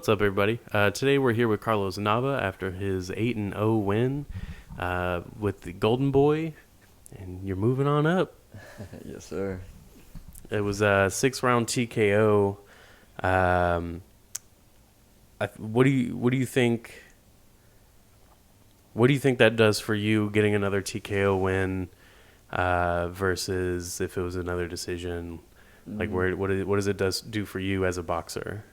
What's up, everybody? Today we're here with Carlos Nava after his 8-0 win with the Golden Boy, and you're moving on up. Yes, sir. It was a 6-round TKO. Um, what do you think? What do you think that does for you getting another TKO win versus if it was another decision? Like, what does it do for you as a boxer?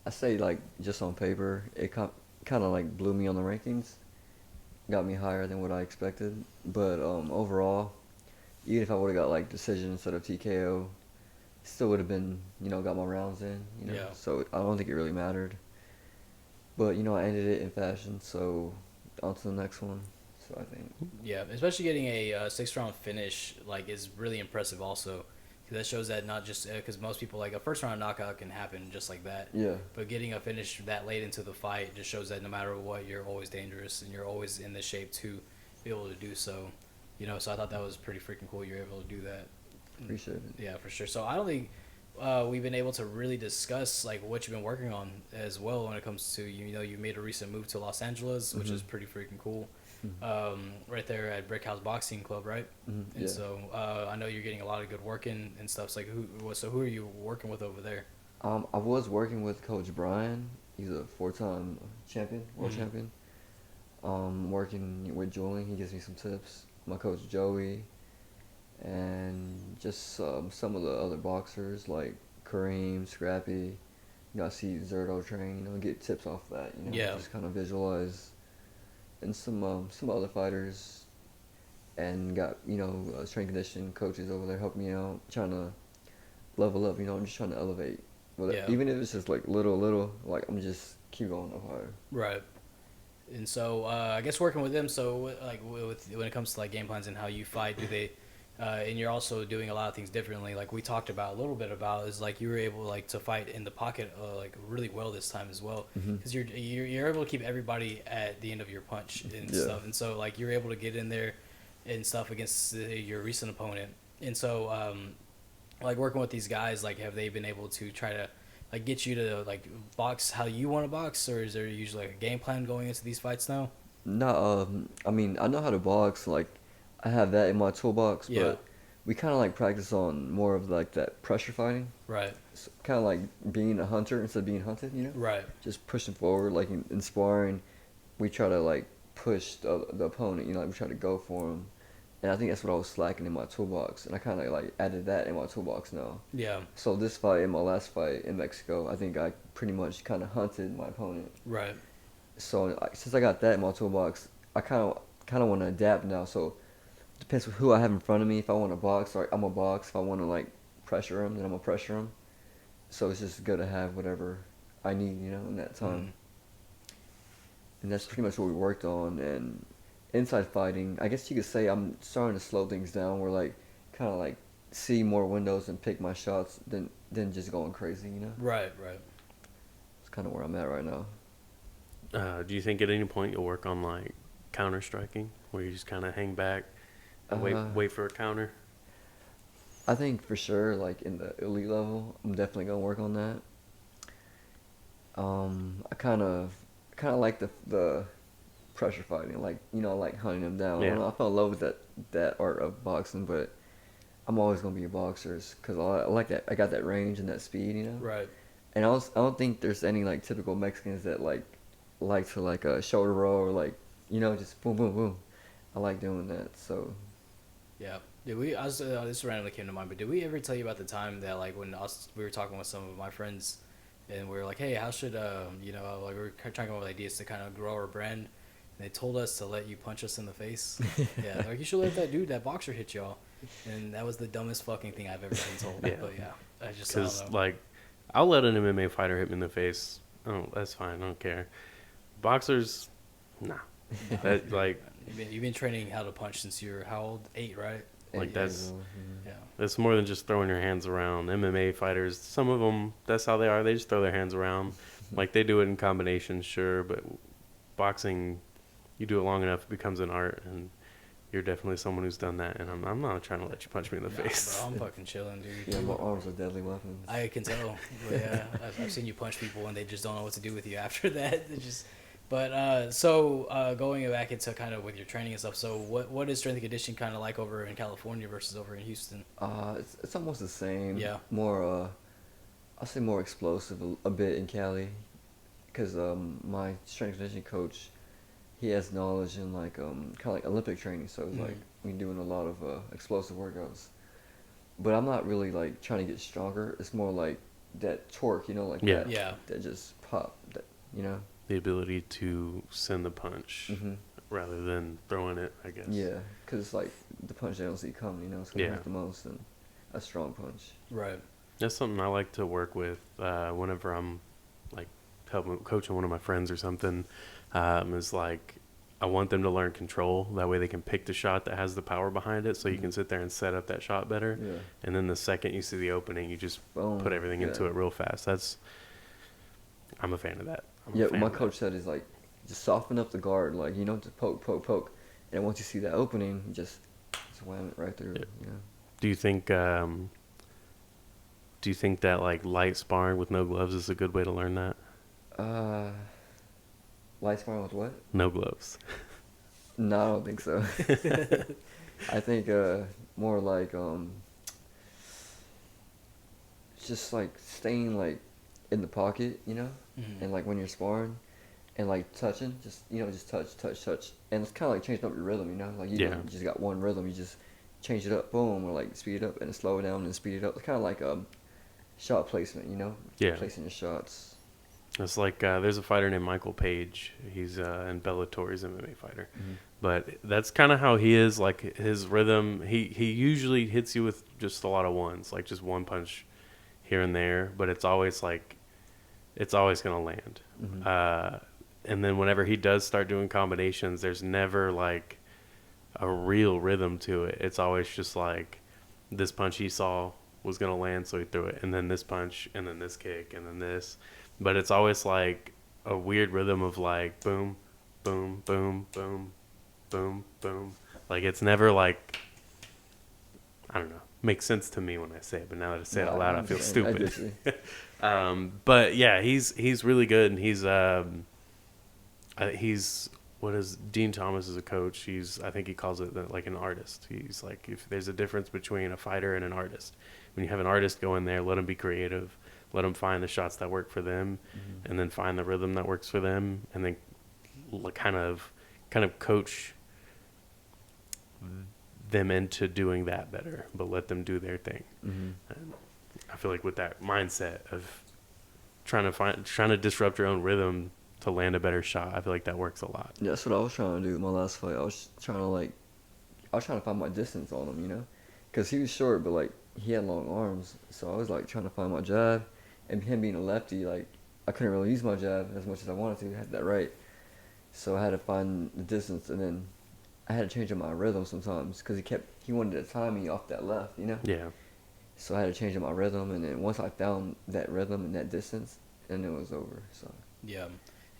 I say like just on paper, it kind of like blew me on the rankings, got me higher than what I expected. But overall, even if I would have got like decision instead of TKO, still would have been got my rounds in. Yeah. So I don't think it really mattered. But I ended it in fashion, so on to the next one. So I think. Yeah, especially getting a 6 round finish is really impressive. Also, 'cause that shows that not just because most people like a first round knockout can happen just like that. Yeah. But getting a finish that late into the fight just shows that no matter what, you're always dangerous and you're always in the shape to be able to do so. So I thought that was pretty freaking cool. You're able to do that. Appreciate it. Yeah, for sure. So I don't think we've been able to really discuss what you've been working on as well when it comes to you made a recent move to Los Angeles, which is pretty freaking cool. Right there at Brickhouse Boxing Club, right? Yeah. And so I know you're getting a lot of good work in and stuff. So who are you working with over there? I was working with Coach Brian. He's a 4-time champion, world champion. Working with Julian, he gives me some tips. My coach Joey, and just some of the other boxers like Kareem, Scrappy. I see Zerto train. Get tips off that. Yeah. Just kind of visualize, and some other fighters, and got strength conditioning coaches over there helping me out, trying to level up. I'm just trying to elevate. Well, Yeah. even if it's just like little, like I'm just keep going up higher. Right. And so I guess working with them, so when it comes to game plans and how you fight, do they? And you're also doing a lot of things differently. Like we talked about a little bit about is you were able to fight in the pocket really well this time as well because you're able to keep everybody at the end of your punch and stuff. And so you're able to get in there and stuff against your recent opponent. And so working with these guys, have they been able to try to get you to box how you want to box, or is there usually a game plan going into these fights now? No, I mean I know how to box. Like I have that in my toolbox, Yeah. but we kind of practice on more of that pressure fighting. Right. So, kind of like being a hunter instead of being hunted. Right. Just pushing forward, in sparring, we try to push the opponent. We try to go for him, and I think that's what I was slacking in my toolbox, and I kind of added that in my toolbox now. Yeah. So this fight, in my last fight in Mexico, I think I pretty much kind of hunted my opponent. Right. So since I got that in my toolbox, I kind of want to adapt now. So depends on who I have in front of me. If I want to box, I'm gonna box. If I want to pressure him, then I'm gonna pressure him. So it's just good to have whatever I need, in that time. And that's pretty much what we worked on. And inside fighting, I guess you could say I'm starting to slow things down. Where kind of see more windows and pick my shots than just going crazy. Right. Right. It's kind of where I'm at right now. Do you think at any point you'll work on counter striking, where you just kind of hang back and wait for a counter? I think for sure, in the elite level, I'm definitely gonna work on that. I kind of like the pressure fighting, hunting them down. Yeah. I fell in love with that art of boxing, but I'm always gonna be a boxer because I like that. I got that range and that speed, Right. And I don't think there's any typical Mexicans that like to a shoulder roll or just boom boom boom. I like doing that, so. Yeah. Did we? This randomly came to mind, but did we ever tell you about the time that when we were talking with some of my friends, and we were like, hey, how should we were trying to come up with ideas to kind of grow our brand, and they told us to let you punch us in the face. Yeah, you should let that boxer hit y'all, and that was the dumbest fucking thing I've ever been told. Yeah. But yeah, I don't Because know. I'll let an MMA fighter hit me in the face. Oh, that's fine. I don't care. Boxers, nah. That, You've been training how to punch since you're how old? 8, right? that's Yeah. it's more than just throwing your hands around. MMA fighters, some of them, that's how they are. They just throw their hands around. They do it in combinations, sure, but boxing, you do it long enough, it becomes an art, and You're definitely someone who's done that, and I'm not trying to let you punch me in the face. Bro, I'm fucking chilling, dude. Yeah, my arms are deadly weapons. I can tell. But yeah, I've seen you punch people and they just don't know what to do with you after that. It just, but going back into kind of with your training and stuff. So what is strength and conditioning kind of like over in California versus over in Houston? It's almost the same. Yeah. More I'll say more explosive a bit in Cali, because my strength and conditioning coach, he has knowledge in like kind of like Olympic training, so it's like we doing a lot of explosive workouts. But I'm not really like trying to get stronger. It's more like that torque, like Yeah. that, Yeah. that just pop, that. The ability to send the punch Mhm. rather than throwing it, I guess. Yeah, because it's like the punch they don't see coming. It's gonna Yeah. hurt the most, and a strong punch. Right. That's something I like to work with whenever I'm like coaching one of my friends or something. Is like I want them to learn control. That way they can pick the shot that has the power behind it, so you can sit there and set up that shot better. Yeah. And then the second you see the opening, you just Boom. put everything into Yeah. it real fast. I'm a fan of that. I'm a Yeah, fan my of that. coach said is like just soften up the guard, like just poke, and once you see that opening, you just wham it right through. Yeah. Do you think that like light sparring with no gloves is a good way to learn that? Light sparring with what? No gloves. No, I don't think so. I think more like just like staying like in the pocket, and like when you're sparring, and like touching, just touch, and it's kind of like changing up your rhythm, like you don't just got one rhythm, you just change it up, boom, or like speed it up and slow it down and speed it up. It's kind of like shot placement, Yeah. placing your shots. It's like there's a fighter named Michael Page. He's in Bellator. He's an MMA fighter. But that's kind of how he is. Like his rhythm, he usually hits you with just a lot of ones, like just one punch here and there. But it's always like, it's always going to land. And then whenever he does start doing combinations, there's never like a real rhythm to it. It's always just like this punch he saw was going to land, so he threw it. And then this punch, and then this kick, and then this. But it's always like a weird rhythm of like boom, boom, boom, boom, boom, boom. Like it's never like, I don't know. Makes sense to me when I say it, but now that I say it out loud, I feel stupid. But yeah, he's really good, and he's what is Dean Thomas is a coach. I think he calls it like an artist. He's like, if there's a difference between a fighter and an artist, when you have an artist go in there, let him be creative. Let them find the shots that work for them, and then find the rhythm that works for them, and then kind of coach them into doing that better, but let them do their thing. And I feel like with that mindset of trying to disrupt your own rhythm to land a better shot, I feel like that works a lot. Yeah, that's what I was trying to do with my last fight. I was trying to find my distance on him, because he was short, but like he had long arms, so I was like trying to find my jab. And him being a lefty, like, I couldn't really use my jab as much as I wanted to. I had that right. So I had to find the distance, and then I had to change up my rhythm sometimes, because he wanted to time me off that left, Yeah. So I had to change up my rhythm, and then once I found that rhythm and that distance, then it was over, so. Yeah.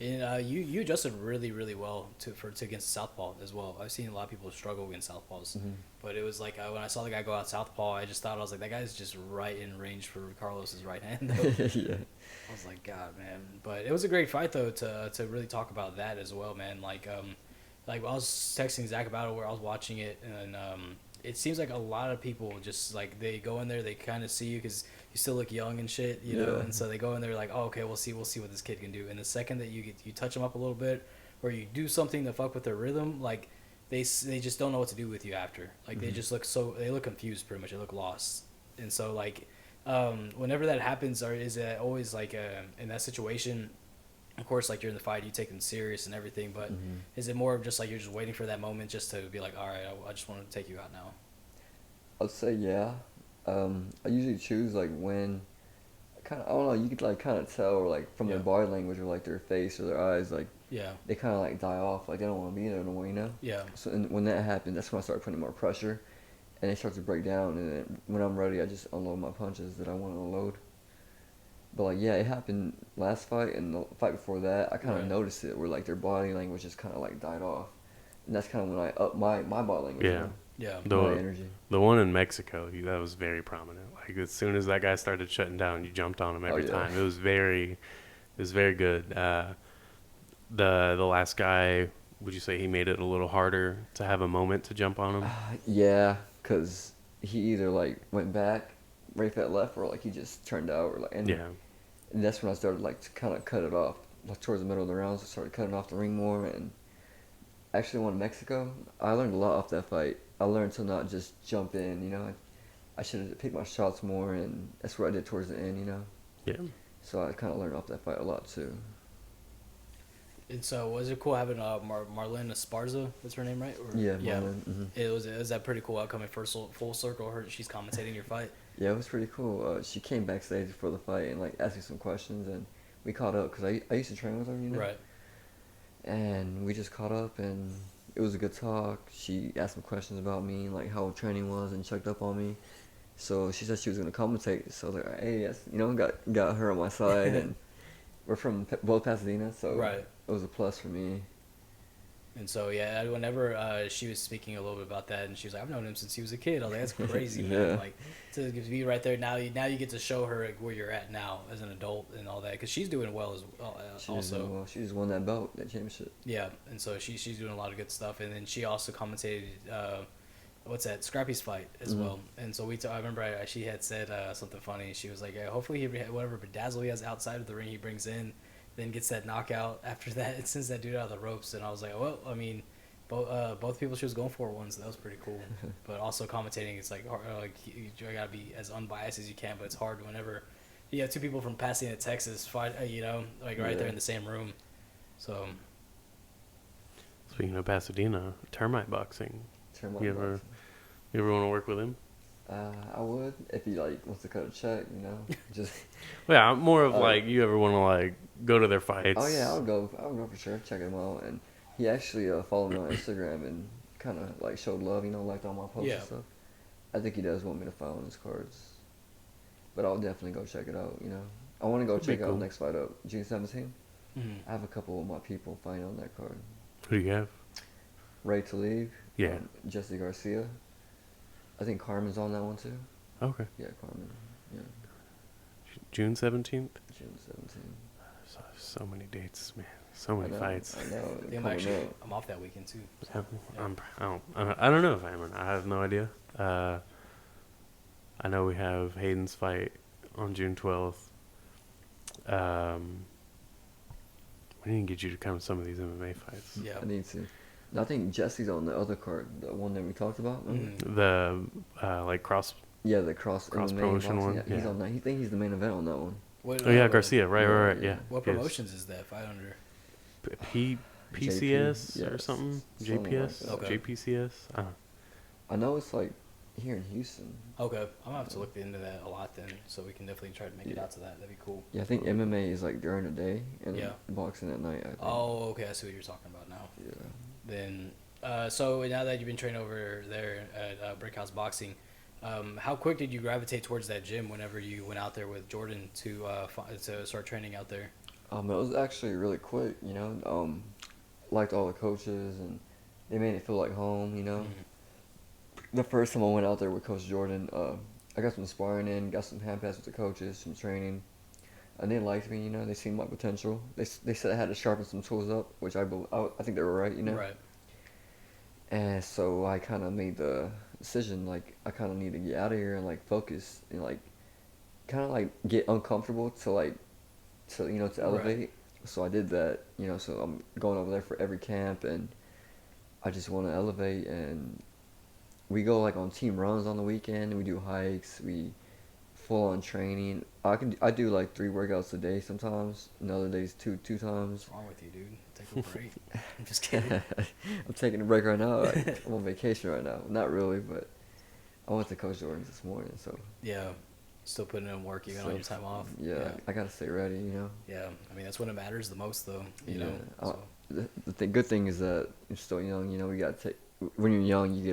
And you adjusted really, really well to against Southpaw as well. I've seen a lot of people struggle against Southpaws. But it was like when I saw the guy go out Southpaw, I was like, that guy's just right in range for Carlos's right hand, though. Yeah. I was like, God, man. But it was a great fight, though, to really talk about that as well, man. Like I was texting Zach about it where I was watching it, and it seems like a lot of people just, like, they go in there, they kind of see you because you still look young and shit, know, and so they go in there like, oh, okay, we'll see what this kid can do. And the second that you touch them up a little bit, or you do something to fuck with their rhythm, like, they just don't know what to do with you after. Like, they just they look confused pretty much. They look lost. And so, like, whenever that happens, or is it always, like, in that situation, of course, like, you're in the fight, you take them serious and everything, but is it more of just, like, you're just waiting for that moment just to be like, all right, I just want to take you out now? I'd say yeah. I usually choose like when, I don't know, you could like kind of tell, or like from their body language or like their face or their eyes, like they kind of like die off, like they don't want to be there no more, Yeah. So when that happens, that's when I start putting more pressure, and they start to break down, and then when I'm ready, I just unload my punches that I want to unload. But like, yeah, it happened last fight, and the fight before that, I kind of noticed it, where like their body language just kind of like died off. And that's kind of when I up my body language. Yeah. You know? Yeah. My The energy. the one in Mexico, that was very prominent. Like as soon as that guy started shutting down, you jumped on him every yeah. time. It was very good. The last guy, would you say he made it a little harder to have a moment to jump on him? Yeah, cause he either like went back, right foot left, or like he just turned out, or like Yeah. and that's when I started like to kind of cut it off. Like towards the middle of the rounds, I started cutting off the ring more. And actually, won Mexico. I learned a lot off that fight. I learned to not just jump in. You know, I should have picked my shots more, and that's what I did towards the end. You know. Yeah. So I kind of learned off that fight a lot too. And so, was it cool having Marlene Esparza? That's her name, right? Or, Yeah, yeah. Marlon, mhm. It was that pretty cool outcome at first full circle. She's commentating your fight. Yeah, it was pretty cool. She came backstage before the fight and like asked me some questions, and we caught up because I used to train with her, you know. Right. And we just caught up, and it was a good talk. She asked some questions about me, like how training was, and checked up on me. So she said she was gonna commentate. So I was like, hey, yes, you know, got her on my side, and we're from both Pasadena, so Right. it was a plus for me. And so, yeah, whenever she was speaking a little bit about that, and she was like, I've known him since he was a kid. I was like, that's crazy, man. Yeah. Like, to be right there now, you get to show her like, where you're at now as an adult and all that. Because she's doing well as well, also. She just won that belt, that championship. Yeah, and so she's doing a lot of good stuff. And then she also commentated, Scrappy's fight as Mhm. well. And so I remember she had said something funny. She was like, hopefully whatever bedazzle he has outside of the ring he brings in, then gets that knockout after that. It sends that dude out of the ropes. And I was like, well, I mean, both people she was going for once. So that was pretty cool. But also commentating, it's like you gotta be as unbiased as you can. But it's hard whenever you have two people from Pasadena, Texas, fight. Right there in the same room. So. Speaking of Pasadena, termite boxing. Termite You ever want to work with him? I would if he like wants to cut a check, you know. Just Well, yeah, I'm more of like you ever want to like go to their fights? oh yeah, I would go for sure. Check him out, and he actually followed me on Instagram and kind of like showed love, you know, liked all my posts and stuff. I think he does want me to fight on his cards, but I'll definitely go check it out. You know, I want to go check out the next fight up June 17th. Mm-hmm. I have a couple of my people fighting on that card. Who do you have? Ray Talib, Yeah. Jesse Garcia. I think Carmen's on that one too. Okay. Yeah, Carmen. Yeah, June 17th. June 17th. So many dates, man. So many fights. I know. Yeah, I'm off that weekend too. So, Yeah, I don't know if I am or not. I have no idea. I know we have Hayden's fight on June 12th. We need to get you to come to some of these MMA fights. Yeah. I need to. I think Jesse's on the other card, the one that we talked about. Mm-hmm. The like cross. Yeah, the cross promotion boxing. one. Yeah, he's Yeah. on that. He think he's the main event on that one. Oh yeah, Garcia. Right. Yeah. Yeah. What Yes. promotions is that fight under? PCS JP, or something? something like JPS? that. Okay. JPCS? I know it's like here in Houston. Okay, I'm gonna have to look into that a lot then, so we can definitely try to make it out to that. That'd be cool. Yeah, I think MMA is like during the day and Yeah. boxing at night. I think. Oh, okay, I see what you're talking about now. Yeah. Then, so now that you've been training over there at Brickhouse Boxing, how quick did you gravitate towards that gym whenever you went out there with Jordan to start training out there? It was actually really quick. You know, liked all the coaches and they made it feel like home. You know. Mm-hmm. The first time I went out there with Coach Jordan, I got some sparring in, got some hand pass with the coaches, some training, and they liked me. You know, they seen my potential. They said I had to sharpen some tools up, which I think they were right. You know. Right. And so I kind of made the decision, like I kind of need to get out of here and like focus and like kind of like get uncomfortable to elevate. So I did that. You know, so I'm going over there for every camp and I just want to elevate and. We go like on team runs on the weekend. We do hikes. We full on training. I do like 3 workouts a day sometimes. And other days two times. What's wrong with you, dude? Take a break. I'm just kidding. I'm taking a break right now. I'm on vacation right now. Not really, but I went to Coach Jordan's this morning. So Yeah, still putting in work even on your time off. Yeah, I gotta stay ready. You know. Yeah, I mean that's when it matters the most, though. You Yeah. know. So. The good thing is that you're still young. You know, we gotta take. When you're young, you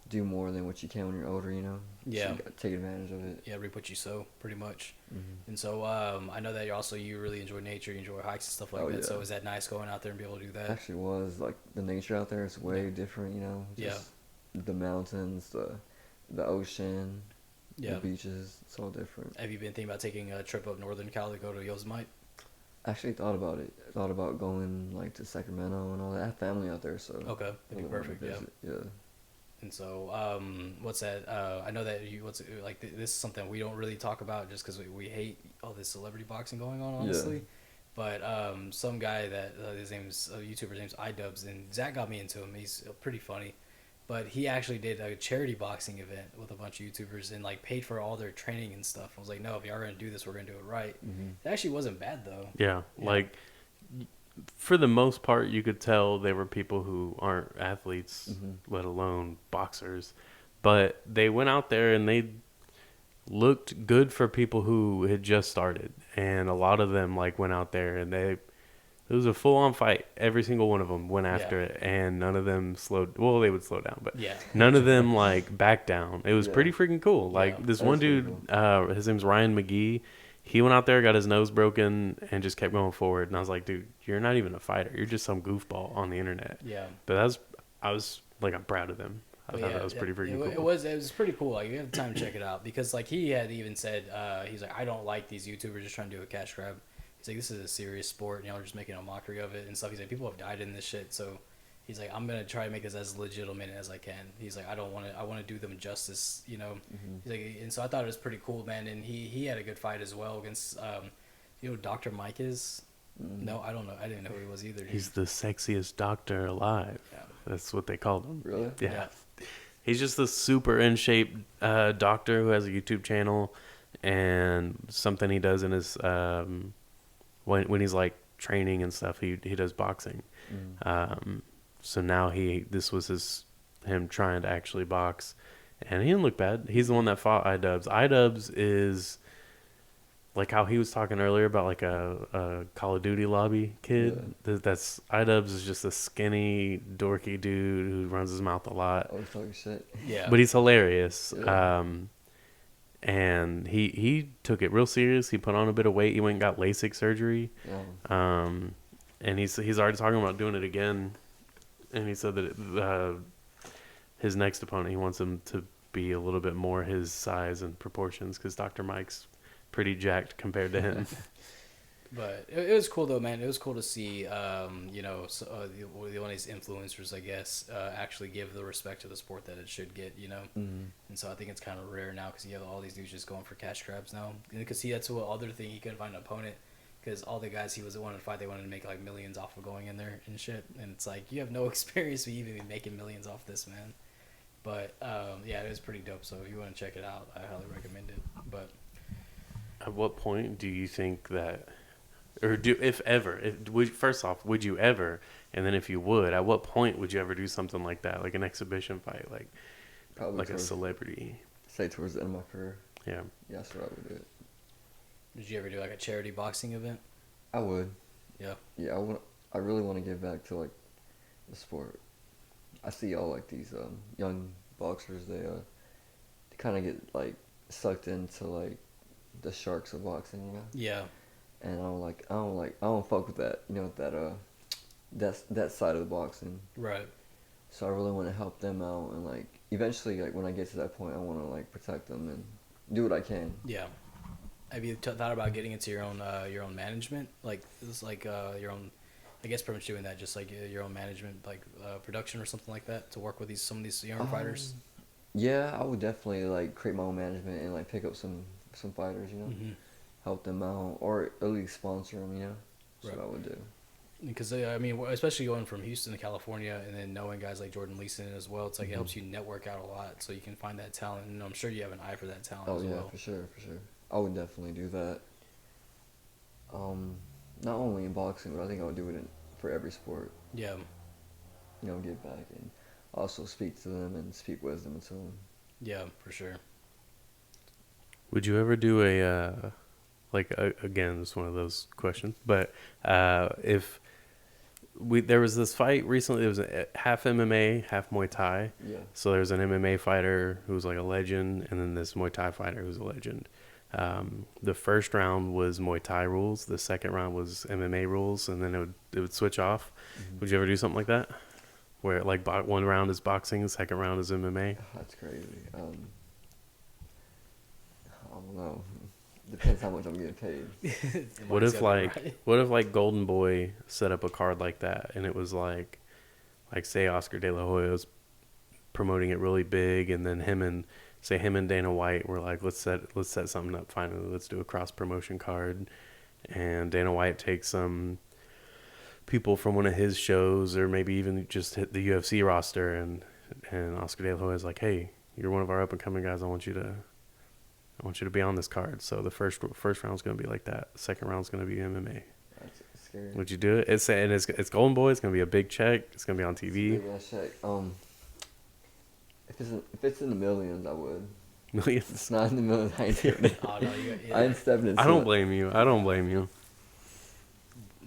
do more than what you can when you're older, you know. Yeah. So you gotta take advantage of it. Yeah, reap what you sow, pretty much. Mm-hmm. And so I know that you really enjoy nature, you enjoy hikes and stuff like that. Yeah. So is that nice going out there and be able to do that? Actually, was like the nature out there is way different, you know. Just the mountains, the ocean, the beaches. It's all different. Have you been thinking about taking a trip up Northern Cal to go to Yosemite? Actually, thought about it. Thought about going like to Sacramento and all that. I have family out there, so Okay, that'd be perfect. Yeah. Yeah. And so, what's that? I know that this is something we don't really talk about just because we hate all this celebrity boxing going on, honestly. Yeah. But some guy that his name's YouTuber's name's iDubbbz, and Zach got me into him. He's pretty funny, but he actually did a charity boxing event with a bunch of YouTubers and like paid for all their training and stuff. I was like, no, if y'all are gonna do this, we're gonna do it right. Mm-hmm. It actually wasn't bad though. Yeah, like for the most part, you could tell they were people who aren't athletes, let alone boxers. But they went out there and they looked good for people who had just started. And a lot of them like went out there and it was a full-on fight. Every single one of them went after it, and none of them slowed. Well, they would slow down, but none of them like backed down. It was pretty freaking cool. Like this one dude, his name's Ryan McGee. He went out there, got his nose broken, and just kept going forward. And I was like, dude, you're not even a fighter. You're just some goofball on the internet. Yeah. But I'm proud of them. I thought that was pretty freaking cool. It was pretty cool. Like, you have time to check it out because like he had even said, he's like, I don't like these YouTubers just trying to do a cash grab. He's like, this is a serious sport, and y'all are just making a mockery of it and stuff. He's like, people have died in this shit, so he's like, I'm gonna try to make this as legitimate as I can. He's like, I want to do them justice, you know. He's like, and so I thought it was pretty cool, man. And he had a good fight as well against, you know, Dr. Mike is. No, I don't know. I didn't know who he was either. He's the sexiest doctor alive. Yeah. That's what they called him. Really? Yeah. He's just a super in shape doctor who has a YouTube channel, and something he does in his when he's like training and stuff, he does boxing. So now this was him trying to actually box, and he didn't look bad. He's the one that fought iDubbbz. iDubbbz is like how he was talking earlier about like a Call of Duty lobby kid. That's iDubbbz is just a skinny, dorky dude who runs his mouth a lot. Oh, talking shit. Yeah. But he's hilarious. Yeah. And he took it real serious. He put on a bit of weight. He went and got LASIK surgery. Yeah. And he's already talking about doing it again. And he said that his next opponent, he wants him to be a little bit more his size and proportions because Dr. Mike's pretty jacked compared to him. But it was cool though, man. It was cool to see, you know, one of these influencers, I guess, actually give the respect to the sport that it should get, you know. And so I think it's kind of rare now because you have all these dudes just going for cash grabs now. And you can see that's what other thing he couldn't find an opponent because all the guys he was wanted to fight, they wanted to make like millions off of going in there and shit. And it's like you have no experience with even making millions off this, man. But yeah, it was pretty dope. So if you want to check it out, I highly recommend it. But at what point do you think that? Or first off, would you ever, and then if you would, at what point would you ever do something like that, like an exhibition fight, like Probably like a celebrity? Say towards the end of my career. Yeah. Yeah, that's what I would do it. Would you ever do like a charity boxing event? I would. Yeah. Yeah, I really want to give back to like the sport. I see all like these young boxers. They kind of get like sucked into like the sharks of boxing, you know. Yeah. And I don't fuck with that, you know, that side of the boxing. Right. So I really want to help them out, and like eventually, like when I get to that point, I want to like protect them and do what I can. Yeah. Have you thought about getting into your own management, like this, like your own? I guess pretty much doing that, just like your own management, like production or something like that, to work with some of these younger fighters. Yeah, I would definitely like create my own management and like pick up some fighters, you know. Help them out, or at least sponsor them, you know. That's what I would do. Because I mean, especially going from Houston to California, and then knowing guys like Jordan Leeson as well, it's like it helps you network out a lot, so you can find that talent. And I'm sure you have an eye for that talent as well. For sure. I would definitely do that. Not only in boxing, but I think I would do it for every sport. Yeah. You know, give back and also speak to them and speak wisdom into them. Yeah, for sure. Would you ever do again, it's one of those questions, but if there was this fight recently. It was half MMA, half Muay Thai. Yeah. So there's an MMA fighter who's like a legend, and then this Muay Thai fighter who's a legend. The first round was Muay Thai rules. The second round was MMA rules, and then it would switch off. Mm-hmm. Would you ever do something like that, where like one round is boxing, the second round is MMA? That's crazy. I don't know. Depends how much I'm getting paid. What if like Golden Boy set up a card like that, and it was like say Oscar De La Hoya was promoting it really big, and then him and Dana White were like, let's set something up finally. Let's do a cross promotion card, and Dana White takes some people from one of his shows, or maybe even just hit the UFC roster, and Oscar De La Hoya is like, hey, you're one of our up and coming guys. I want you to be on this card. So the first round's going to be like that. The second round's going to be MMA. That's scary. Would you do it? It's Golden Boy. It's going to be a big check. It's going to be on TV. Maybe I check. If it's in the millions, I would. Millions. It's not in the millions. I ain't doing it. Oh, no, I ain't stepping into I don't it. blame you.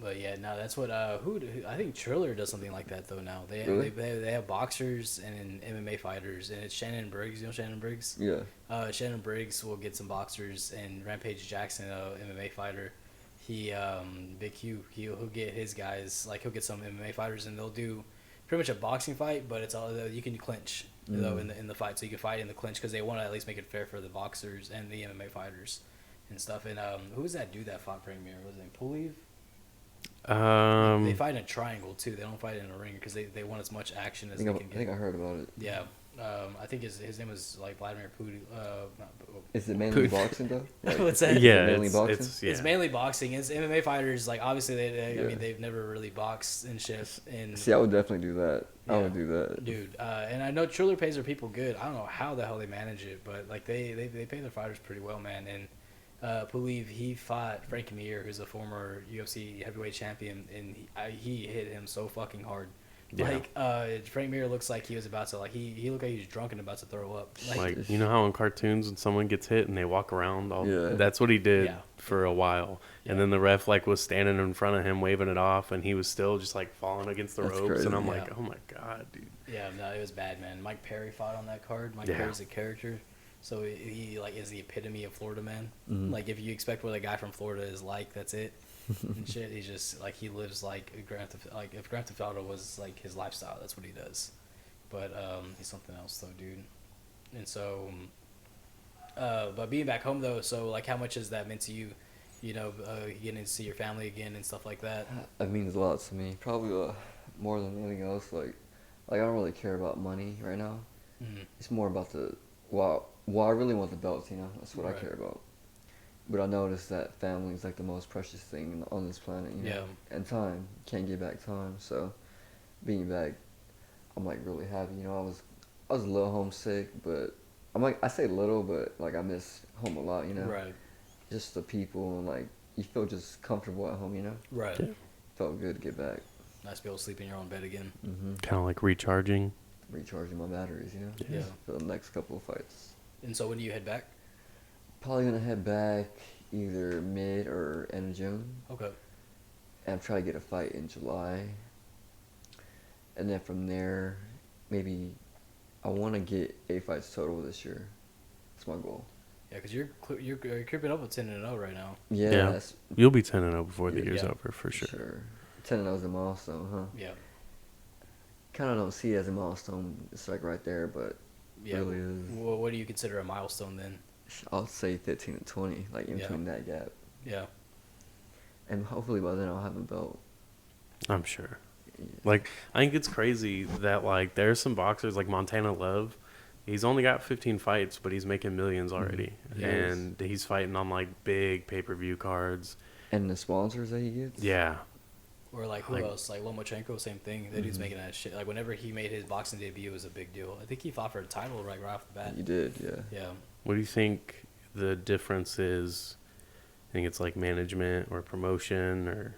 But yeah, no, that's what who I think Triller does something like that though now. Really? They have boxers and MMA fighters, and it's Shannon Briggs. You know Shannon Briggs? Yeah. Shannon Briggs will get some boxers, and Rampage Jackson, MMA fighter, he Big Q, he'll get his guys, like he'll get some MMA fighters, and they'll do pretty much a boxing fight, but it's all you can clinch though in the fight, so you can fight in the clinch because they want to at least make it fair for the boxers and the MMA fighters and stuff. And who was that dude that fought Premier? Was it Pulev? They fight in a triangle too. They don't fight in a ring because they want as much action as they can get. I think I heard about it. Yeah, I think his name was like Vladimir Putin. Is it mainly boxing though? Like, What's that? Yeah, mainly boxing? It's mainly boxing. It's MMA fighters. Like obviously I Yeah. mean they've never really boxed and shit. And See, I would definitely do that. Yeah. I would do that. dude, and I know Triller pays their people good. I don't know how the hell they manage it, but like they pay their fighters pretty well, man. And Pulev, he fought Frank Mir, who's a former UFC heavyweight champion, and he hit him so fucking hard. Yeah. Like Frank Mir looks like he was about to he looked like he was drunk and about to throw up. Like you know how in cartoons when someone gets hit and they walk around Yeah. that's what he did Yeah. for a while. Yeah. And then the ref like was standing in front of him waving it off, and he was still just like falling against the That's ropes. crazy. And I'm Yeah. like, oh my god, dude. Yeah, no, it was bad, man. Mike Perry fought on that card. Mike Yeah. Perry's a character, so he like is the epitome of Florida man. Mhm. Like if you expect what a guy from Florida is like, that's it. And shit, he's just like he lives like if Grand Theft Auto was like his lifestyle, that's what he does. But he's something else though, dude. And so, but being back home though, so like how much has that meant to you? You know, getting to see your family again and stuff like that. That means a lot to me. Probably more than anything else. Like I don't really care about money right now. Mm-hmm. It's more about well, I really want the belts. You know, that's what Right. I care about. But I noticed that family is like the most precious thing on this planet. You know? Yeah. And time, can't get back time. So being back, I'm like really happy. You know, I was a little homesick, but I say little, but like I miss home a lot. You know. Right. Just the people, and like you feel just comfortable at home, you know. Right. Yeah. Felt good to get back. Nice to be able to sleep in your own bed again. Kind of like recharging. Recharging my batteries, you know. Yeah. For the next couple of fights. And so when do you head back? Probably gonna head back either mid or end of June, Okay. and try to get a fight in July. And then from there, maybe I want to get 8 fights total this year. That's my goal. Yeah, because you're creeping up with 10-0 right now. Yeah. Yeah. That's You'll be 10-0 before the Yeah. year's Yeah. over for sure. 10-0 is a milestone, huh? Yeah. Kind of don't see it as a milestone. It's like right there, but Yeah. really is. Well, what do you consider a milestone then? I'll say 15 and 20, like in Yeah. between that gap. Yeah. And hopefully by then I'll have a belt. I'm sure. Yeah. Like, I think it's crazy that, like, there's some boxers like Montana Love. He's only got 15 fights, but he's making millions already. Yeah. And he's fighting on, like, big pay-per-view cards. And the sponsors that he gets? Yeah. Or like who Like- else? Like Lomachenko, same thing. That dude's making that shit. Like whenever he made his boxing debut, it was a big deal. I think he fought for a title right off the bat. You did, yeah. Yeah. What do you think the difference is? I think it's, like, management or promotion or...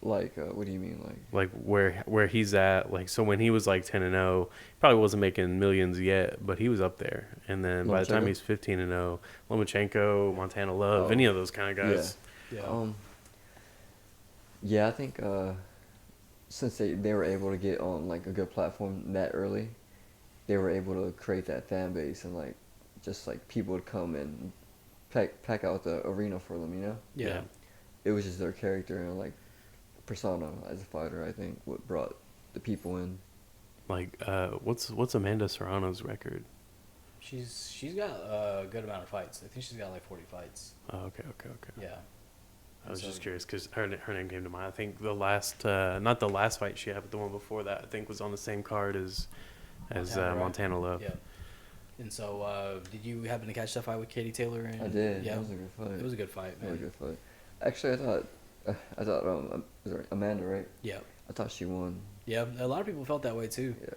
Like, what do you mean? like where he's at, like, so when he was like 10-0, probably wasn't making millions yet, but he was up there. And then by the time Lomachenko? he's 15-0, Lomachenko, Montana Love, Oh. any of those kind of guys. Yeah. Yeah, I think since they were able to get on like a good platform that early, they were able to create that fan base and like just like people would come and pack out the arena for them. You know, Yeah. it was just their character and like persona as a fighter. I think what brought the people in. Like, what's Amanda Serrano's record? She's got a good amount of fights. I think she's got like 40 fights. Oh, okay. Yeah. I was So- just curious because her name came to mind. I think the last, not the last fight she had, but the one before that, I think was on the same card as Montana, right? Montana Love. Yeah. And so, did you happen to catch that fight with Katie Taylor? And, I did. Yeah. That was a good fight. It was a good fight, man. Really good fight. Actually, I thought sorry, Amanda, right? Yeah. I thought she won. Yeah. A lot of people felt that way too. Yeah,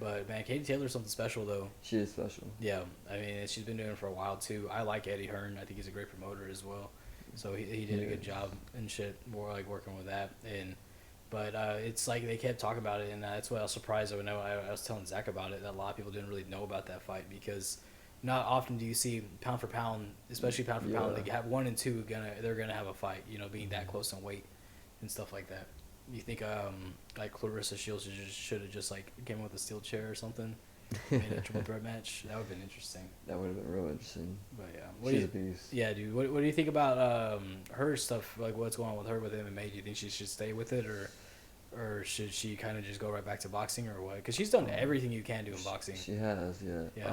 But man, Katie Taylor's something special though. she is special. Yeah. I mean, she's been doing it for a while too. I like Eddie Hearn. I think he's a great promoter as well. So he did a good job and shit. More like working with that But it's like they kept talking about it, and that's why I was surprised. I was telling Zach about it, that a lot of people didn't really know about that fight because not often do you see pound for pound, especially pound for pound, they have 1 and 2 they're gonna have a fight, being that close in weight and stuff like that. You think like Clarissa Shields should have just like came with a steel chair or something, made a triple threat match? That would have been interesting. That would have been real interesting. But yeah, She's a beast. Yeah, dude. What do you think about her stuff? Like, what's going on with her with MMA? Do you think she should stay with it, or should she kind of just go right back to boxing, or what? Because she's done everything you can do in boxing. She has, yeah. Yeah.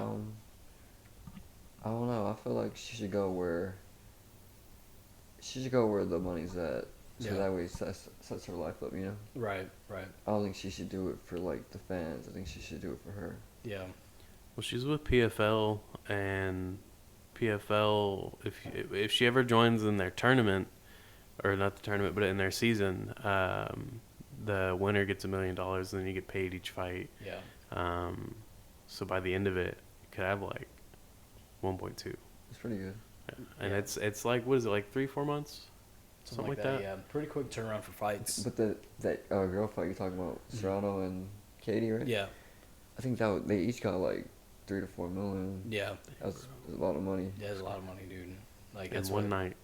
I don't know. I feel like she should go where the money's at, so Yeah. that way it sets her life up. You know. Right. I don't think she should do it for like the fans. I think she should do it for her. Yeah. Well, she's with PFL, and PFL, if she ever joins in their tournament, or not the tournament, but in their season, the winner gets $1 million, and then you get paid each fight. Yeah. So by the end of it, you could have like 1.2. It's pretty good. And Yeah. it's like, what is it, like 3-4 months? Something like that. Yeah. Pretty quick turnaround for fights. But that girl fight you're talking about, Serrano and Katie, right? Yeah. I think they each got like 3 to 4 million. Yeah. That's a lot of money Yeah. There's a lot of money, dude. Like In that's one what- night.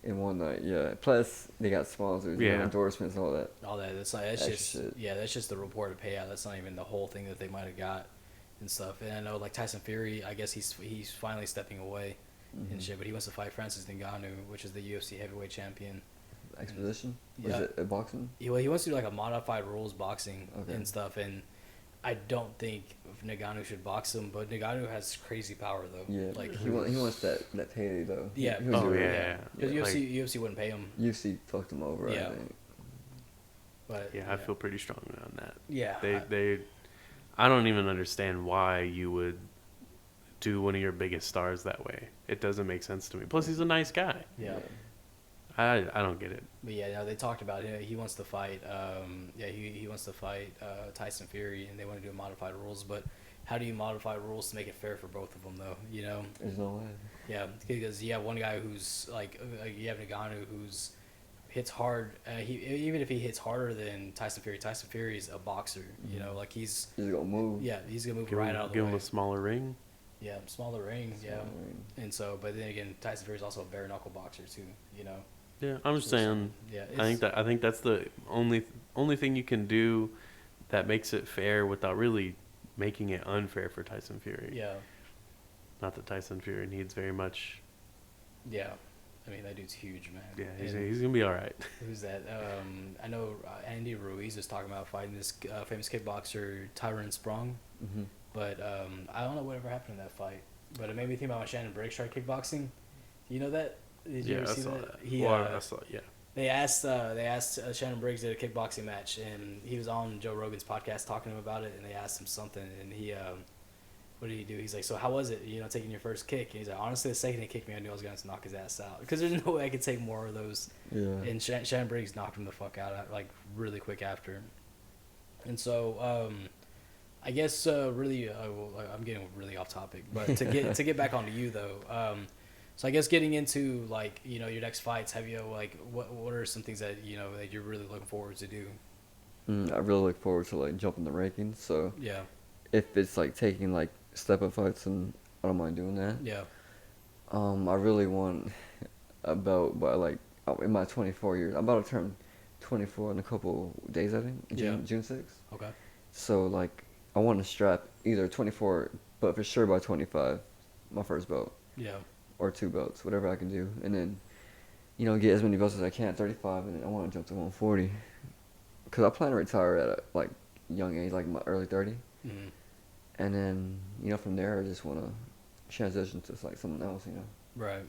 in one night. Yeah. Plus they got sponsors, Yeah. endorsements, all that. All that. That's Extra just shit. yeah. That's just the reported payout. That's not even the whole thing that they might have got and stuff. And I know like Tyson Fury, I guess he's finally stepping away and shit. But he wants to fight Francis Ngannou, which is the UFC heavyweight champion. Exposition? Yeah. Was it a boxing? He wants to do like a modified rules boxing Okay. and stuff. And I don't think Ngannou should box him, but Ngannou has crazy power though. Yeah. Like he wants that payday though. Yeah. He was Oh, doing yeah, it. yeah. Because Like- UFC wouldn't pay him. UFC fucked him over, Yeah. I think. But Yeah, I feel pretty strong on that. yeah. I don't even understand why you would do one of your biggest stars that way. It doesn't make sense to me. Plus, he's a nice guy. Yeah. I don't get it. But yeah, no, they talked about it. He wants to fight. He wants to fight Tyson Fury, and they want to do modified rules. But how do you modify rules to make it fair for both of them, though? There's no way. Yeah, because you have one guy who's like you have Ngannou who's hits hard. Even if he hits harder than Tyson Fury's a boxer. Like he's He's gonna move. yeah, he's gonna move Give right him, out of the give way. him a smaller ring. Yeah, smaller ring. Yeah, and so but then again, Tyson Fury's also a bare knuckle boxer too. Yeah, I'm just saying. Yeah, I think that's the only thing you can do that makes it fair without really making it unfair for Tyson Fury. Yeah, Not that Tyson Fury needs very much. yeah. I mean, that dude's huge, man. Yeah, he's And gonna be all right. who's that? I know Andy Ruiz was talking about fighting this famous kickboxer Tyron Sprong, Mm-hmm. but I don't know whatever happened in that fight. But it made me think about when Shannon Briggs tried kickboxing. You know that? Did you Yeah, ever I see saw that? that. I saw. Yeah. They asked Shannon Briggs did a kickboxing match, and he was on Joe Rogan's podcast talking to him about it, and they asked him something, and he what did he do? He's like, so how was it, taking your first kick? And he's like, honestly, the second he kicked me, I knew I was going to knock his ass out. Because there's no way I could take more of those. Yeah. And Shannon Briggs knocked him the fuck out, like, really quick after. And so, I guess, really, I'm getting really off topic. But to get back onto you, though, so I guess getting into, like, your next fights, have you, like, what are some things that, that you're really looking forward to do? I really look forward to like jumping the rankings. So Yeah. if it's like taking like step up fights, and I don't mind doing that. Yeah. I really want a belt by like in my 24 years. I'm about to turn 24 in a couple days, I think. June 6th. Okay. So like, I want to strap either 24, but for sure by 25, my first belt. Yeah. Or 2 belts, whatever I can do, and then, get as many belts as I can at 35, and then I want to jump to 140, because I plan to retire at a like young age, like my early 30, Mm-hmm. and then from there I just want to transition to like something else, Right.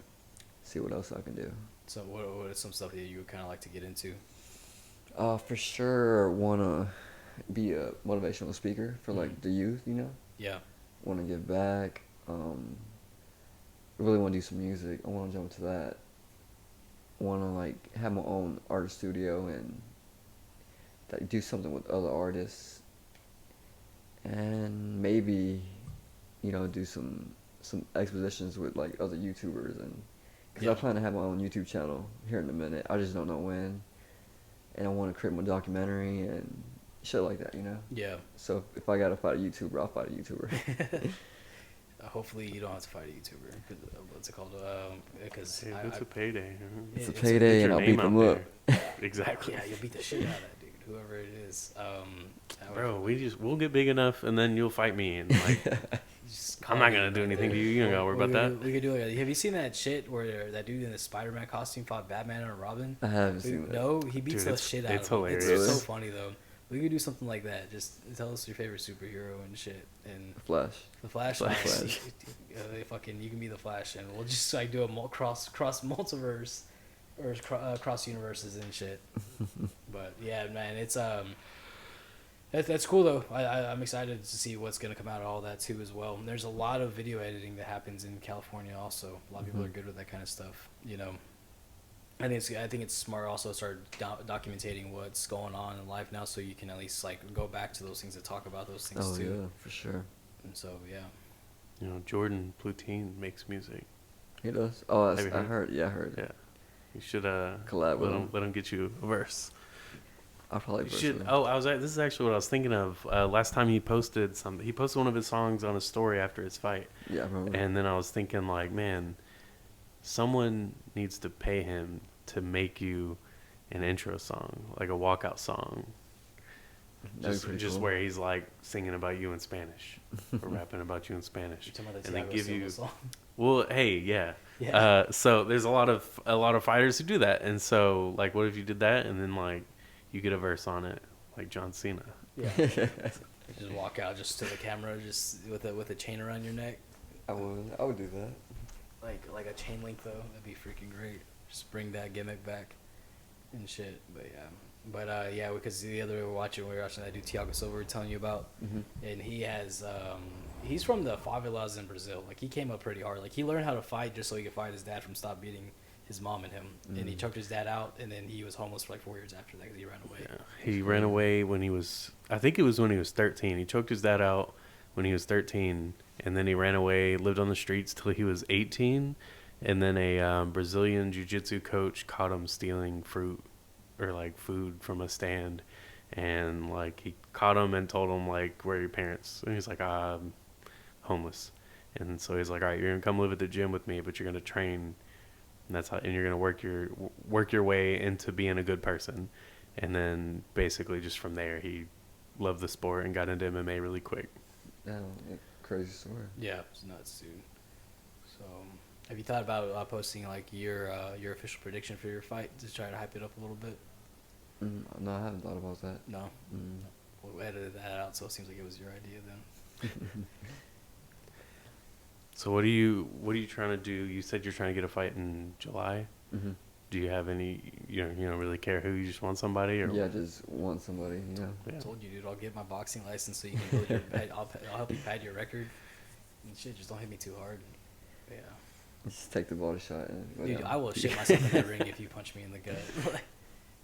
see what else I can do. So what is some stuff that you would kind of like to get into? For sure want to be a motivational speaker for like Mhm. the youth, Yeah. want to give back. Really want to do some music. I want to jump to that. Want to like have my own art studio and like do something with other artists, and maybe do some expositions with like other YouTubers, and because Yeah. I plan to have my own YouTube channel here in a minute. I just don't know when, and I want to create my documentary and shit like that, Yeah. So if I gotta fight a YouTuber, I'll fight a YouTuber. Hopefully you don't have to fight a YouTuber. What's it called? Because Hey, it's a payday. Huh? It's a It's payday, Get and your I'll name beat them out up. there. Exactly. Yeah, you'll beat the shit out of that dude, whoever it is. Bro, we'll get big enough, and then you'll fight me, and like just I'm not gonna do anything to you. You don't gotta worry about that. We could do like, have you seen that shit where that dude in the Spider-Man costume fought Batman and Robin? I haven't seen that. No, he beats Dude, the shit out it's of him. hilarious. It's so Really? funny though. We could do something like that. Just tell us your favorite superhero and shit. And Flash. the Flash, Flash. fucking, you can be the Flash, and we'll just like do a cross multiverse or cross universes and shit. But yeah, man, it's that's cool though. I'm excited to see what's gonna come out of all that too as well. And there's a lot of video editing that happens in California also. A lot of people are good with that kind of stuff. I think it's smart also to start documenting what's going on in life now, so you can at least like go back to those things and talk about those things Oh too. yeah, for sure. And so yeah. Jordan Plutine makes music. He does. Oh, Have you I heard? heard. Yeah, I heard. Yeah, you should Collab with him. let him get you a verse. I'll probably You verse should. with him. Oh, this is actually what I was thinking of. Last time he posted something, he posted one of his songs on a story after his fight, Yeah, I remember. and then I was thinking like, man, someone needs to pay him to make you an intro song, like a walkout song. That'd be pretty Just cool. where he's like singing about you in Spanish or rapping about you in Spanish, You're talking about the and then Thiago give Silva you. song. Well, hey, yeah. Yeah. So there's a lot of fighters who do that, and so like, what if you did that and then like you get a verse on it, like John Cena? Yeah. Just walk out just to the camera, just with a chain around your neck, I would do that. like a chain link though. That'd be freaking great. Just bring that gimmick back and shit. But yeah, because the other we were watching that dude Thiago Silva we were telling you about, and he has he's from the favelas in Brazil. Like he came up pretty hard. Like he learned how to fight just so he could fight his dad from stop beating his mom and him. And he choked his dad out, and then he was homeless for like 4 years after that because he ran away. Yeah, he ran away when he was. I think it was when he was 13. He choked his dad out when he was 13, and then he ran away, lived on the streets till he was 18, and then a Brazilian jiu-jitsu coach caught him stealing fruit or like food from a stand, and like he caught him and told him like, "Where are your parents?" And he's like, "I'm homeless." And so he's like, "All right, you're gonna come live at the gym with me, but you're gonna train." And that's how, and you're gonna work your way into being a good person, and then basically just from there he loved the sport and got into MMA really quick. Damn, crazy story. Yeah, it's nuts, dude. So, have you thought about posting like your official prediction for your fight to try to hype it up a little bit? No, I haven't thought about that. No, we edited that out, so it seems like it was your idea then. So what are you trying to do? You said you're trying to get a fight in July. Mm-hmm. Do you have any? You don't really care who. You just want somebody, or Yeah, just want somebody. Yeah. I told you, dude. I'll get my boxing license so you can build your. I'll help you pad your record. And shit, just don't hit me too hard. But yeah. Just take the body shot. And go Dude, down. I will shit myself in that ring if you punch me in the gut. Like,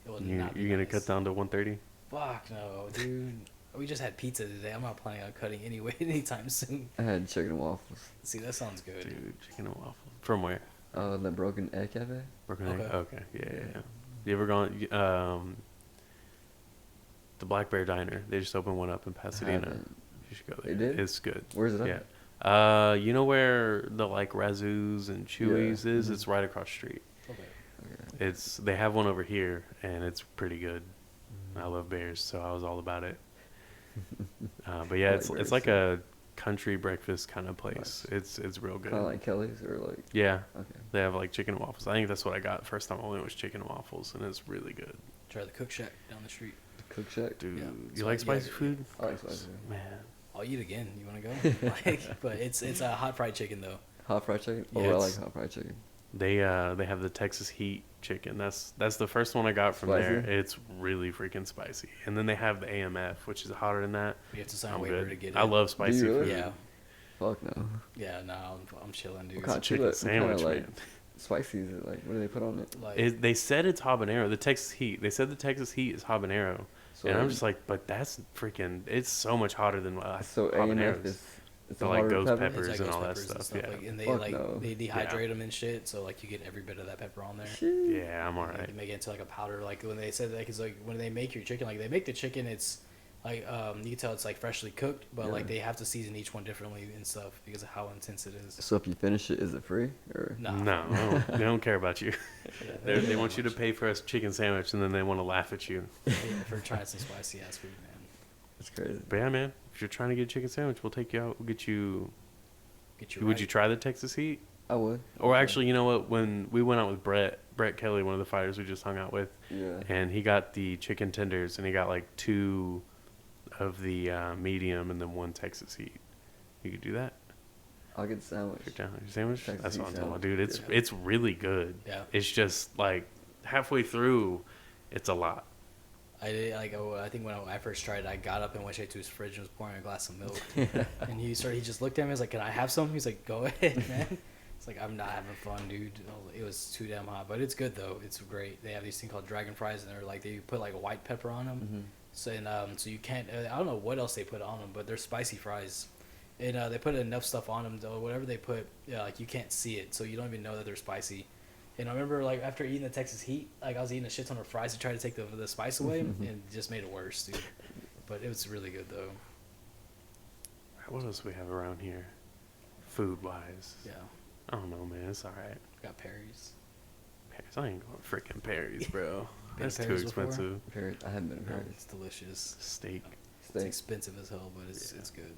it will you're not be gonna nice. cut down to 130? Fuck no, dude. We just had pizza today. I'm not planning on cutting anyway anytime soon. I had chicken and waffles. See, that sounds good. Dude, chicken and waffle. From where? The Broken Egg Cafe. Broken Egg? Okay. Okay. Yeah. You ever gone? The Black Bear Diner. They just opened one up in Pasadena. Haven't. You should go there. They did? It's good. Where's it at? Yeah. You know where the like Razoo's and Chewy's is? Mhm. It's right across the street. Okay. Okay. They have one over here, and it's pretty good. I love bears, so I was all about it. But yeah, I like it's bears, like too. a country breakfast kind of place. It's real good. Kind of like Kelly's or like. Yeah, Okay. they have like chicken and waffles. I think that's what I got first time I went was chicken and waffles, and it's really good. Try the Cook Shack down the street. Cook Shack. Dude, Yeah. you So, like yeah, spicy yeah. food? I like spicy. Man, I'll eat again. You want to go? But it's a hot fried chicken though. Hot fried chicken. Yeah, Oh, I like it's- hot fried chicken. they have the Texas Heat chicken. That's the first one I got from there. Spicy? It's really freaking spicy. And then they have the AMF, which is hotter than that. You have to sign a I'm waiver good. to get it. I love spicy really? food. Yeah, Fuck no. yeah. No, I'm chilling, dude. What kind of chicken sandwich, like, man. spicy is it? Like, what do they put on it? Like, They said it's habanero. The Texas Heat. They said the Texas Heat is habanero. So, And I'm just like, but that's freaking. It's so much hotter than so habaneros. AMF is it's So a like harder ghost pepper? peppers it's and like all that ghost peppers stuff. Yeah. Like, and they Fuck no. they dehydrate them and shit, so like you get every bit of that pepper on there. Shit. Yeah, I'm Like, alright. they make it into like a powder. Like when they said that, cause like when they make your chicken, like they make the chicken, it's like you can tell it's like freshly cooked, but like Yeah. they have to season each one differently and stuff because of how intense it is. So if you finish it, is it free or? Nah. No, they don't care about you. Yeah, They want you to pay for a chicken sandwich, and then they want to laugh at you. for trying some spicy ass food, man. It's crazy. But yeah, man, if you're trying to get a chicken sandwich, we'll take you out. We'll get you. Get you. Would you try the Texas Heat? I would. Or actually, you know what? When we went out with Brett Kelly, one of the fighters we just hung out with, Yeah. and he got the chicken tenders, and he got like 2 of the medium and then 1 Texas Heat. You could do that. I'll get the sandwich. If you're down with your sandwich. Texas That's what Heat I'm talking about, sandwich. dude. Yeah. It's really good. Yeah. It's just like halfway through, it's a lot. I did, like I think when I first tried it, I got up and went straight to his fridge and was pouring a glass of milk. And he just looked at me. He's like, "Can I have some?" He's like, "Go ahead, man." It's like, I'm not having fun, dude. It was too damn hot, but it's good though. It's great. They have these thing called dragon fries, and they're like they put like white pepper on them. Mhm. So so you can't. I don't know what else they put on them, but they're spicy fries. And they put enough stuff on them though. Whatever they put, like you can't see it, so you don't even know that they're spicy. And I remember like after eating the Texas Heat, like I was eating a shit ton of fries to try to take the spice away, and it just made it worse, dude. But it was really good though. What else do we have around here? Food wise. Yeah, I don't know, man. It's alright. got Perry's. Perry's. I ain't going freaking Perry's, bro. Been That's to too Perry's before? expensive. Paris. I haven't been to No, Paris. it's delicious. Steak. It's Steak. expensive as hell, but it's good.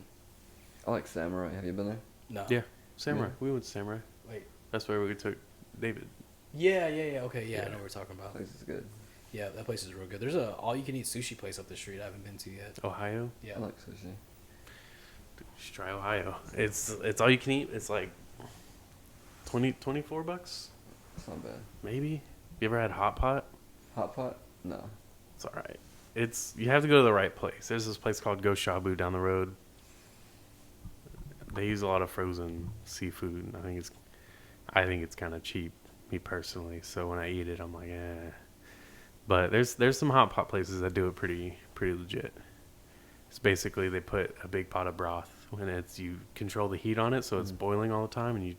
I like Samurai. Have you been there? No. Yeah. Samurai. Yeah. We went to Samurai. Wait. That's where we took David. Yeah. Okay. Yeah, I Yeah. know what we're talking about. Place is good. Yeah, that place is real good. There's a all-you-can-eat sushi place up the street I haven't been to yet. Ohio. Yeah. I like sushi. Dude, you should try Ohio. It's all you can eat. It's like 24 bucks, It's not bad. maybe. You ever had hot pot? Hot pot? No. It's all right. You have to go to the right place. There's this place called Go Shabu down the road. They use a lot of frozen seafood, and I think it's kind of cheap, me personally. So when I eat it, I'm like, eh. But there's some hot pot places that do it pretty legit. It's basically they put a big pot of broth when you control the heat on it, so it's boiling all the time, and you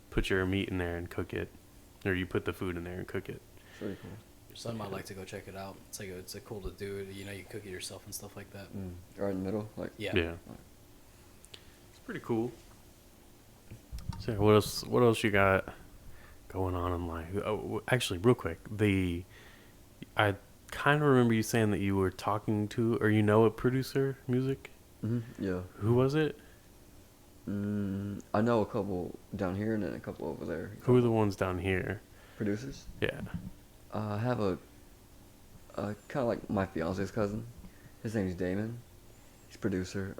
put your meat in there and cook it, or you put the food in there and cook it. It's really cool. Your son might like to go check it out. It's cool to do. You know, you cook it yourself and stuff like that. Right in the middle, like. Yeah. Yeah. It's pretty cool. So what else you got going on in life? Oh, actually, real quick, I kind of remember you saying that you were talking to, or you know, a producer music. Yeah. Who was it? I know a couple down here and then a couple over there. Who are the ones down here? Producers? Yeah. I have a kind of like my fiance's cousin. His name's Damon. He's producer.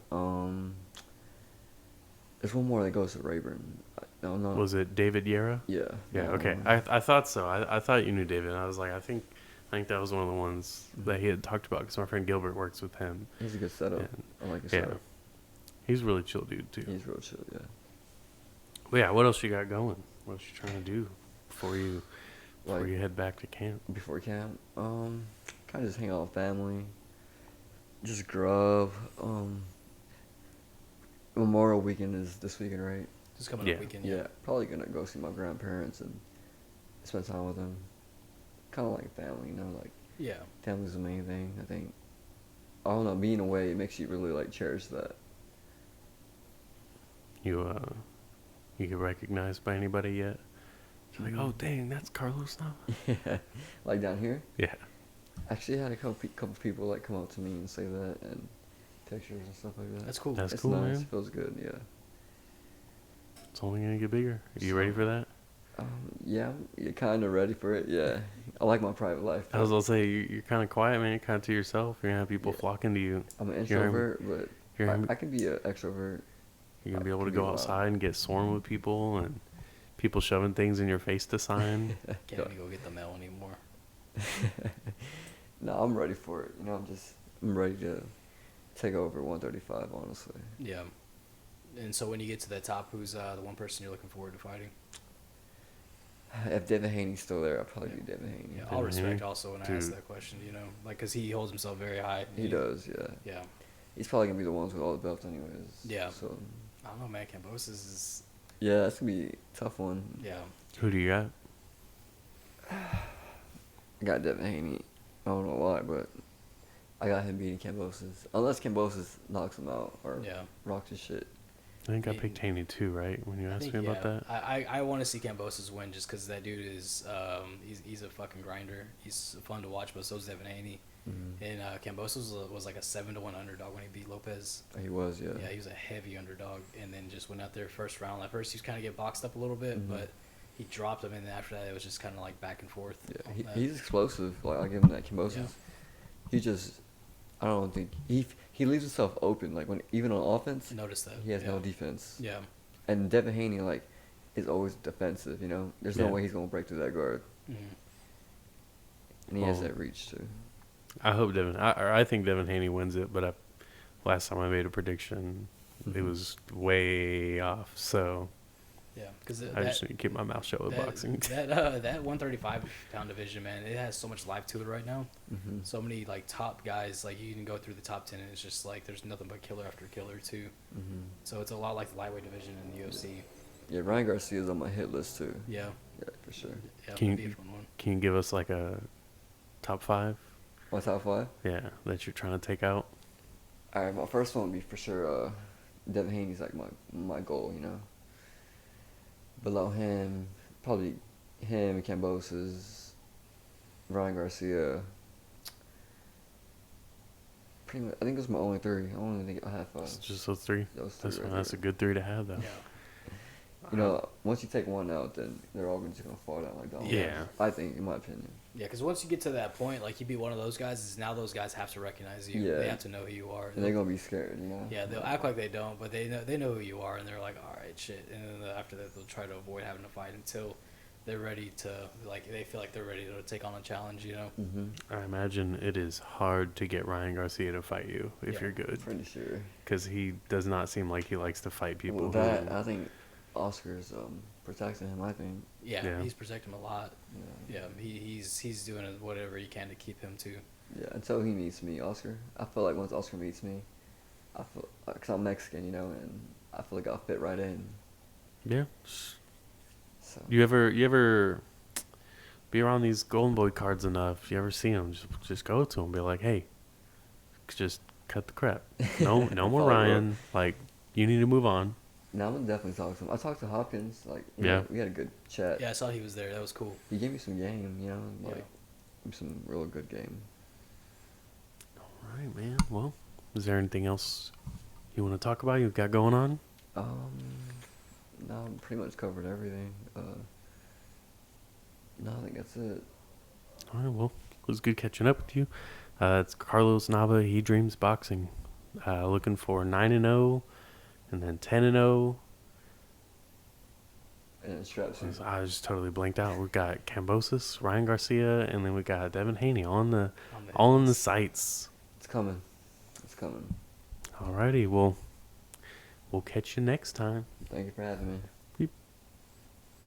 There's one more that goes to Rayburn. No. Was it David Yera? Yeah. Yeah. no, Okay. I thought so. I thought you knew David. I was like, I think that was one of the ones that he had talked about because my friend Gilbert works with him. He's a good setup. And- I like his yeah. setup. He's a really chill dude too. He's real chill. Yeah. Well, yeah. What else you got going? What else you trying to do before you Like head back to camp? before camp, kind of just hang out with family. Just grub. Memorial weekend is this weekend, right? Just coming Yeah. up weekend. Yeah, probably gonna go see my grandparents and spend time with them. Kind of like family, you know, like Yeah. family's the main thing. I think. I don't know, being away it makes you really like cherish that. You get recognized by anybody yet? You're like, oh dang, that's Carlos Nava. Yeah, like down here. Yeah. Actually, I had a couple people like come up to me and say that, and pictures and stuff like that. That's cool. That's It's cool, nice. man. Feels good. Yeah. It's only gonna get bigger. Are you ready for that? Yeah, you're kind of ready for it. Yeah, I like my private life. I was gonna say you're kind of quiet, man. You're kind of to yourself. You're gonna have people flocking to you. I'm an You're introvert, but you're I can be an extrovert. You're gonna be able to Could be go wild. outside and get swarmed with people and people shoving things in your face to sign. Can't even go get the mail anymore. No, I'm ready for it. You know, I'm ready to take over 135. Honestly. Yeah. And so when you get to the top, who's the one person you're looking forward to fighting? If Devin Haney's still there, I'll probably do Devin Haney. Yeah, all respect Haney? also when I Dude. ask that question, you know, like because he holds himself very high. He does, yeah. Yeah. He's probably gonna be the ones with all the belts, anyways. Yeah. So. I don't know, man. Cambosis is. Yeah, that's gonna be a tough one. Yeah. Who do you got? I got Devin Haney. I don't know why, but I got him beating Cambosis. Unless Cambosis knocks him out or Yeah. rocks his shit. I think I picked Haney too, right? When you asked me about that. I want to see Cambosis win just because that dude is he's a fucking grinder. He's fun to watch, but so is Devin Haney. Mm-hmm. And Cambosis was like a 7-1 underdog when he beat Lopez. He was, yeah. Yeah, he was a heavy underdog, and then just went out there first round. At first, he was kind of get boxed up a little bit, Mhm. but he dropped him, and then after that, it was just kind of like back and forth. Yeah, on that. he's explosive. Like, I'll give him that. Cambosis. Yeah. He just, I don't think he leaves himself open. Like when even on offense, Notice that. he has yeah. no defense. Yeah. And Devin Haney like is always defensive. You know, there's no Yeah. way he's gonna break through that guard, Mhm. and he has Well, that reach too. I hope I think Devin Haney wins it, but last time I made a prediction, it Mhm. was way off. So Yeah, because I just need to keep my mouth shut with boxing. that 135-pound division, man, it has so much life to it right now. Mm-hmm. So many like top guys, like you can go through the top 10, and it's just like there's nothing but killer after killer too. Mm-hmm. So it's a lot like the lightweight division in the UFC. Yeah, Ryan Garcia's on my hit list too. Yeah, Yeah, for sure. yeah, Can it'll be you- a fun one. Can you give us like a top 5? My top 5. Yeah, that you're trying to take out. All right, my first one would be for sure. Devin Haney's like my goal, you know. Below him, probably him, Cambosis, Ryan Garcia. Pretty much, I think those are my only 3. I don't even think I have 5. It's just those 3. Those 3 That's right that's a there. good 3 to have though. Yeah, You know, once you take one out, then they're all just gonna fall down like dominoes. Yeah. I think, in my opinion. yeah, because once you get to that point, like you be one of those guys, is now those guys have to recognize you. Yeah. They have to know who you are. And they're gonna be scared, you know. Yeah, they'll act like they don't, but they know who you are, and they're like, all right, shit. And then after that, they'll try to avoid having to fight until they're ready to, like, they feel like they're ready to take on a challenge, you know? Mm-hmm. I imagine it is hard to get Ryan Garcia to fight you if Yeah. you're good, Pretty sure. because he does not seem like he likes to fight people. Well, that I think Oscar's protecting him. I think. Yeah, Yeah. he's protecting him a lot. Yeah. Yeah, he's doing whatever he can to keep him too. Yeah. Until he meets me, Oscar. I feel like once Oscar meets me, cause I'm Mexican, you know, and I feel like I'll fit right in. Yeah. So. You ever be around these Golden Boy cards enough? You ever see them? Just go to them. Be like, hey, just cut the crap. No more Follow Ryan. Like, you need to move on. Now I'm gonna definitely talk to him. I talked to Hopkins. Like, you Yeah. know, we had a good chat. Yeah, I saw he was there. That was cool. He gave me some game, you know, like Yeah. some real good game. All right, man. Well, is there anything else you want to talk about? You've got going on? No, pretty much covered everything. No, I think that's it. All right. Well, it was good catching up with you. It's Carlos Nava. He Dreams Boxing. Looking for 9-0, and then 10-0. And strap suit. I just totally blanked out. We got Cambosis, Ryan Garcia, and then we got Devin Haney all in the sights. It's coming. It's coming. Alrighty, well, we'll catch you next time. Thank you for having me.